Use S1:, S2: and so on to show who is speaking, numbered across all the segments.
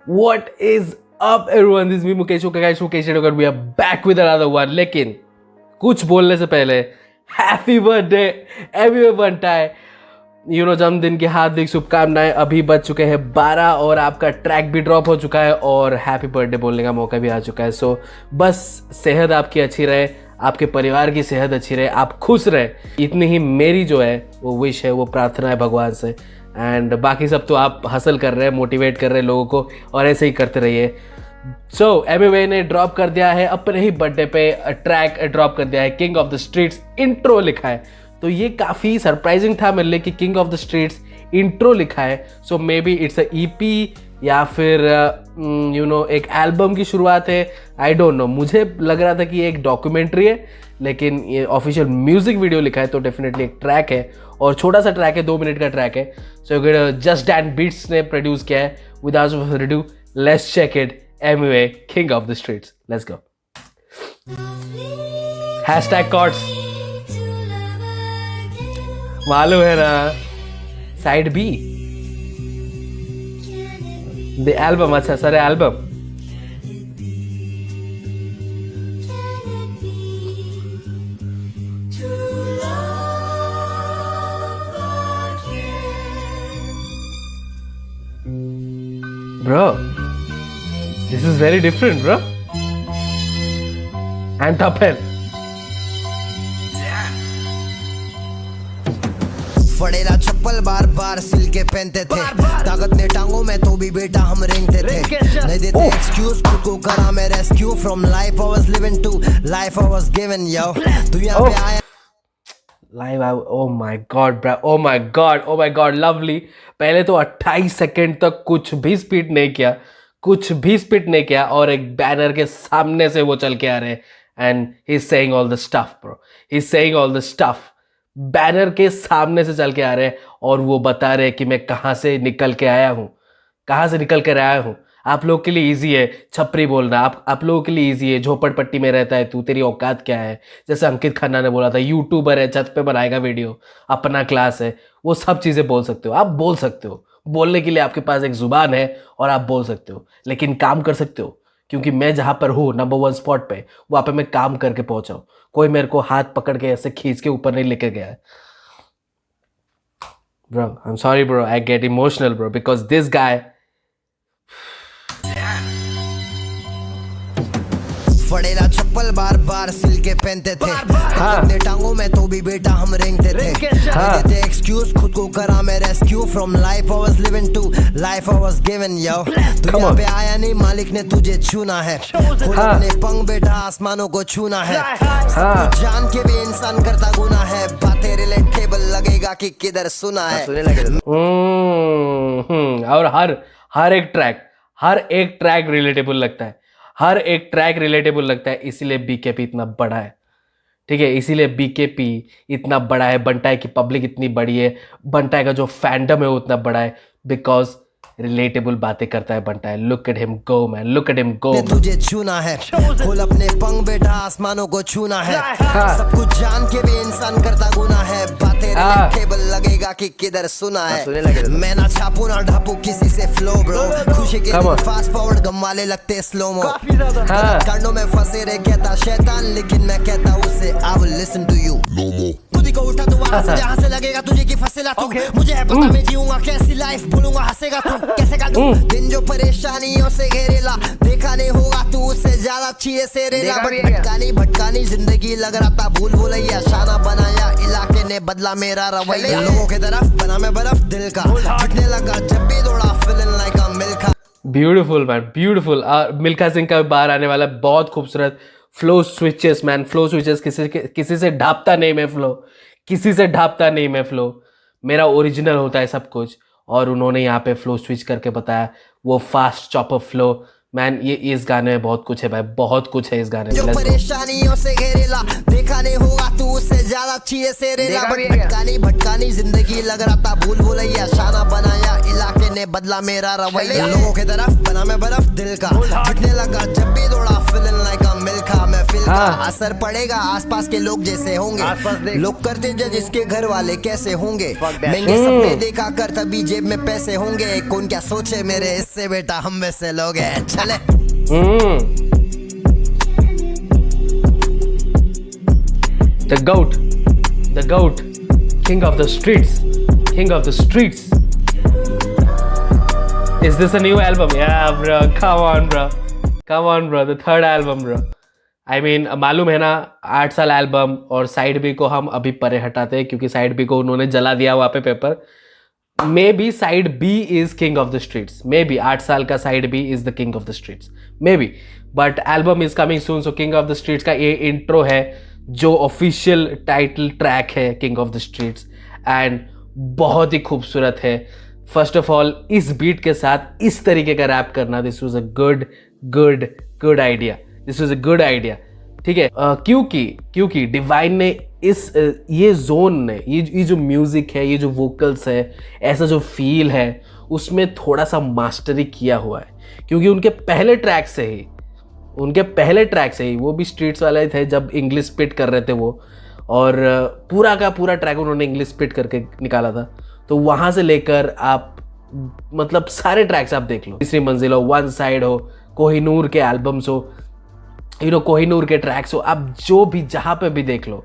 S1: What is up everyone? This is me Mukesh Mukesh Mukesh. We are back with another one. लेकिन कुछ बोलने से पहले happy birthday everyone tie जन्मदिन की हार्दिक शुभकामनाएं। अभी बज चुके हैं 12 और आपका ट्रैक भी ड्रॉप हो चुका है और हैप्पी बर्थडे बोलने का मौका भी आ चुका है। सो बस सेहत आपकी अच्छी रहे, आपके परिवार की सेहत अच्छी रहे, आप खुश रहे, इतनी ही मेरी जो है वो विश है, वो प्रार्थना है भगवान से। एंड बाकी सब तो आप हसल कर रहे हैं, मोटिवेट कर रहे हैं लोगों को और ऐसे ही करते रहिए। सो एमवे ने ड्रॉप कर दिया है अपने ही बर्थडे पे ट्रैक ड्रॉप कर दिया है, king of the streets intro लिखा है। तो ये काफ़ी सरप्राइजिंग था मेरे लिए कि king of the streets intro लिखा है। So maybe it's a EP या फिर एक एल्बम की शुरुआत है, आई डोंट नो। मुझे लग रहा था कि ये एक डॉक्यूमेंट्री है, लेकिन ये ऑफिशियल म्यूजिक वीडियो लिखा है तो डेफिनेटली एक ट्रैक है और छोटा सा ट्रैक है, 2 मिनट का ट्रैक है। सो जस्ट डैन बीट्स ने प्रोड्यूस किया है। Without further ado let's check it. Emiway king of the streets, let's go. Hashtag chords मालूम है ना, साइड बी द एल्बम। अच्छा sir, album bro, this is very different bro, and top end
S2: फड़ेला चप्पल बार बार सिल के पहनते थे, ताकत ने टांगों में तो भी बेटा हम रेंगते थे। नहीं देते एक्सक्यूज, खुद को करा मैं rescue from life I was living to life I was given. Yo तू यहाँ पे आया
S1: live. Oh my God bro, oh my God, oh my God, lovely. पहले तो 28 सेकेंड तक कुछ भी स्पीड नहीं किया, कुछ भी स्पीड नहीं किया और एक बैनर के सामने से वो चल के आ रहे हैं and he is saying all the stuff bro, he is saying all the stuff. Banner के सामने से चल के आ रहे हैं और वो बता रहे हैं कि मैं कहाँ से निकल के आया हूँ, कहाँ से निकल कर आया हूँ। आप लोग के लिए इजी है छपरी बोलना, आप लोगों के लिए इजी है झोपड़पट्टी में रहता है तू, तेरी औकात क्या है। जैसे अंकित खन्ना ने बोला था, यूट्यूबर है, छत पे बनाएगा वीडियो, अपना क्लास है, वो सब चीज़ें बोल सकते हो। आप बोल सकते हो, बोलने के लिए आपके पास एक ज़ुबान है और आप बोल सकते हो, लेकिन काम कर सकते हो। क्योंकि मैं जहाँ पर हूँ नंबर 1 स्पॉट पे, वहाँ पे मैं काम करके पहुँचा हूँ। कोई मेरे को हाथ पकड़ के ऐसे खींच के ऊपर नहीं लेके गया है। Bro I am sorry bro, I get emotional bro, because this guy
S2: फड़ेला चप्पल बार बार सिल के पहनते थे, ताकत ने टांगों में तो भी बेटा हम रेंगते थे। नहीं देते एक्सक्यूज, खुद को करा मैं rescue from life I was living to life I was given. Yo तू यहाँ पे आया नहीं, मालिक ने तुझे चुना है, खुद अपने पंख बेटा आसमानों को छूना है। जान के भी इंसान करता गुना है, बातें रिलेटेबल लगेगा कि किधर सुना है।
S1: और हर एक ट्रैक रिलेटेबल लगता है, हर एक ट्रैक रिलेटेबल लगता है। इसीलिए बीकेपी इतना बड़ा है, ठीक है, इसीलिए बीकेपी इतना बड़ा है। बंटाई की पब्लिक इतनी बड़ी है, बंटाई का जो फैंडम है वो उतना बड़ा है, बिकॉज रिलेटेबल बातें करता है बंटाई। Look at him go man, look at him go.
S2: तुझे छूना है, खोल अपने पंख बेटा आसमानों को छूना है। सब कुछ जान के भी इंसान करता गुना है, बातें रिलेटेबल लगेगा कि किधर सुना है। मैं ना छापू ना ढापू किसी से फ्लो ब्रो, खुशी के फास्ट फॉरवर्ड गम वाले लगते स्लोमो। कांडों में फंसे रहे कहता शैतान, लेकिन मैं कहता उसे I will listen to you no more. खुद को उठा तू वहां से जहां से लगेगा तुझे कि फंसेला तू। मुझे है पता मैं जीऊंगा कैसी लाइफ, बोलूंगा हंसेगा तू, कैसे काटूं दिन जो परेशानियों से घेरेला। देखा नहीं होगा तू उससे ज्यादा चीज़ें से रेला, बट भटकानी जिंदगी लग रहा था भूल भुलैया। शाना बनाया इलाके ने बदला मेरा रवैया, लोगों की तरफ बना मैं बर्फ दिल का, फटने लगा जब भी दौड़ा फीलिंग लाइक अ Milkha.
S1: Beautiful man, beautiful. Milkha Singh का बाहर आने वाला बहुत खूबसूरत flow switches man, flow switches. किसी से ढापता नहीं मैं फ्लो, किसी से ढापता नहीं मैं फ्लो, मेरा ओरिजिनल होता है सब कुछ। और उन्होंने यहाँ पे फ्लो स्विच करके बताया, वो फास्ट चॉपर फ्लो मैन। ये इस गाने में बहुत कुछ है भाई, बहुत कुछ है इस गाने में।
S2: जो परेशानियों से घेरेला, देखा नहीं होगा तू उससे ज्यादा चीज़ें से रेला, बट भटकानी जिंदगी लग रहा था भूल भुलैया। शाना बनाया इलाके ने बदला मेरा रवैया, लोगों की तरफ बना मैं बर्फ दिल का, फटने लगा जब भी दौड़ा फीलिंग लाइक अ मिल्खा। मैं महफिल का असर पड़ेगा आसपास के लोग जैसे होंगे, लोग करते जज इसके घर वाले कैसे होंगे, महंगे सपने देखा कर तभी जेब में पैसे होंगे, कौन क्या सोचे मेरे इससे बेटा हम वैसे लोग हैं चले।
S1: The goat, king of the streets. Is this a new album? Yeah, bro. Come on, bro. The third album, bro. I mean, मालूम है ना 8 साल एल्बम और साइड बी को हम अभी परे हटाते हैं क्योंकि साइड बी को उन्होंने जला दिया वहाँ पे paper. May be side B is king of the streets, may be 8 साल का side B is the king of the streets, may be, but album is coming soon. So king of the streets का ये intro है जो official title track है king of the streets, and बहुत ही खूबसूरत है। फर्स्ट ऑफ ऑल इस बीट के साथ इस तरीके का रैप करना, this was a good idea, this was a good idea, ठीक है। क्योंकि डिवाइन ने ये जोन ने ये जो म्यूजिक है, ये जो वोकल्स है, ऐसा जो फील है उसमें थोड़ा सा मास्टरी किया हुआ है, क्योंकि उनके पहले ट्रैक से ही वो भी स्ट्रीट्स वाले थे जब इंग्लिश स्पिट कर रहे थे वो, और पूरा का पूरा ट्रैक उन्होंने इंग्लिश स्पिट करके निकाला था। तो वहाँ से लेकर आप मतलब सारे ट्रैक्स आप देख लो, तीसरी मंजिल हो, वन साइड हो, कोहिनूर के एल्बम्स हो, कोहिनूर के ट्रैक्स हो, आप जो भी जहाँ पे भी देख लो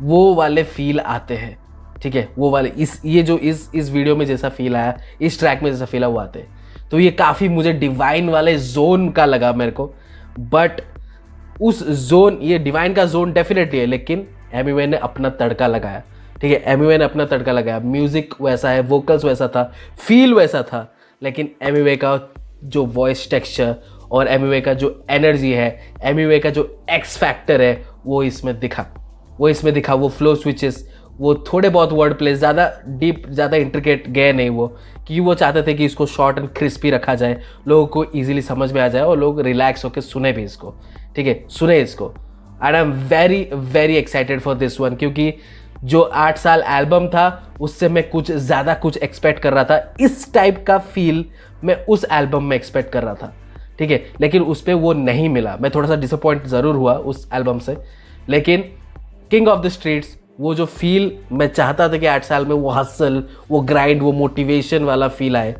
S1: वो वाले फील आते हैं, ठीक है। वो वाले इस वीडियो में जैसा फील आया, इस ट्रैक में जैसा फील आया वो आते हैं। तो ये काफ़ी मुझे डिवाइन वाले जोन का लगा मेरे को, बट उस जोन, ये डिवाइन का जोन डेफिनेटली है, लेकिन एमिवे ने अपना तड़का लगाया, ठीक है। एमिवे ने अपना तड़का लगाया, म्यूजिक वैसा है, वोकल्स वैसा था, फील वैसा था, लेकिन एमिवे का जो वॉइस टेक्सचर और एमिवे का जो एनर्जी है, एमिवे का जो एक्स फैक्टर है वो इसमें दिखा। वो फ्लो स्विचेस, वो थोड़े बहुत वर्ड प्ले, ज़्यादा डीप, ज़्यादा इंट्रिकेट गए नहीं वो, क्योंकि वो चाहते थे कि इसको शॉर्ट एंड क्रिस्पी रखा जाए, लोगों को ईजिली समझ में आ जाए और लोग रिलैक्स होकर सुने भी इसको, ठीक है, सुने इसको। And I am very excited for this one, क्योंकि जो 8 साल एल्बम था उससे मैं कुछ ज़्यादा कुछ एक्सपेक्ट कर रहा था, इस टाइप का फील मैं उस एल्बम में एक्सपेक्ट कर रहा था, ठीक है, लेकिन उस पर वो नहीं मिला। मैं थोड़ा सा डिसअपॉइंट ज़रूर हुआ उस एल्बम से, लेकिन किंग ऑफ द स्ट्रीट्स वो जो फील मैं चाहता था कि 8 साल में वो हसल, वो ग्राइंड, वो मोटिवेशन वाला फील आए,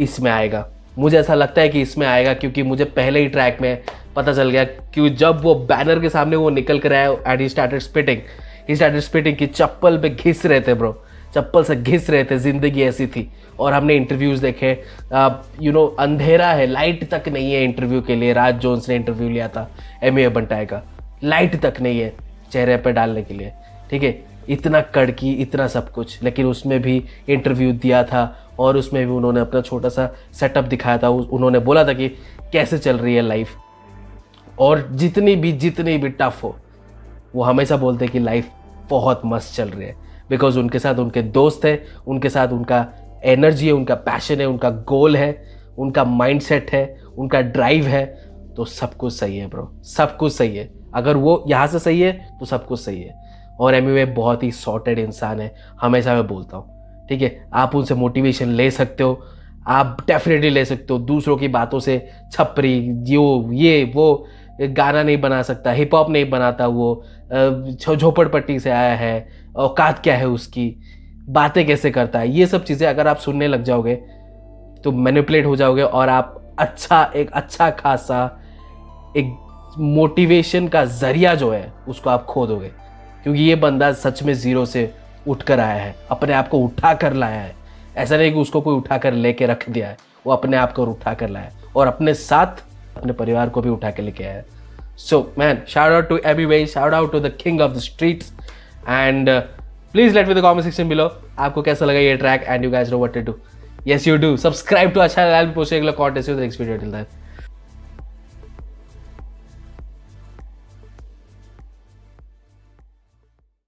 S1: इसमें आएगा। मुझे ऐसा लगता है कि इसमें आएगा, क्योंकि मुझे पहले ही ट्रैक में पता चल गया कि जब वो बैनर के सामने वो निकल कर आया एंड ही स्टार्टेड स्पिटिंग कि चप्पल पे घिस रहे थे ब्रो, चप्पल से घिस रहे थे, ज़िंदगी ऐसी थी। और हमने इंटरव्यूज़ देखे, अंधेरा है, लाइट तक नहीं है इंटरव्यू के लिए। राज जोन्स ने इंटरव्यू लिया था एमिवे बंटाई का, लाइट तक नहीं है चेहरे पे डालने के लिए, ठीक है, इतना कड़की, इतना सब कुछ, लेकिन उसमें भी इंटरव्यू दिया था और उसमें भी उन्होंने अपना छोटा सा सेटअप दिखाया था। उन्होंने बोला था कि कैसे चल रही है लाइफ, और जितनी भी टफ हो, वो हमेशा बोलते हैं कि लाइफ बहुत मस्त चल रही है, बिकॉज उनके साथ उनके दोस्त है, उनके साथ उनका एनर्जी है, उनका पैशन है, उनका गोल है, उनका माइंडसेट है, उनका ड्राइव है। तो सब कुछ सही है ब्रो, सब कुछ सही है। अगर वो यहाँ से सही है तो सब कुछ सही है। और एमिवे बहुत ही सॉर्टेड इंसान है, हमेशा मैं बोलता हूँ, ठीक है। आप उनसे मोटिवेशन ले सकते हो, आप डेफिनेटली ले सकते हो। दूसरों की बातों से छपरी वो गाना नहीं बना सकता, हिप हॉप नहीं बनाता, वो झोपड़पट्टी से आया है, औकात क्या है उसकी, बातें कैसे करता है, ये सब चीज़ें अगर आप सुनने लग जाओगे तो मैनिपुलेट हो जाओगे, और आप एक अच्छा खासा एक मोटिवेशन का जरिया जो है उसको आप खो दोगे। क्योंकि ये बंदा सच में ज़ीरो से उठ कर आया है, अपने आप को उठा कर लाया है। ऐसा नहीं कि उसको कोई उठा कर लेके रख दिया है, वो अपने आप को उठा कर लाया है और अपने साथ अपने परिवार को भी उठा के लेके आया है। So man, shout out to Emiway, shout out to the king of the streets, and please let me the comment section below आपको कैसा लगा ये track, and you guys know what to do. Yes you do, subscribe to अच्छा channel, post regular content. Next video till then.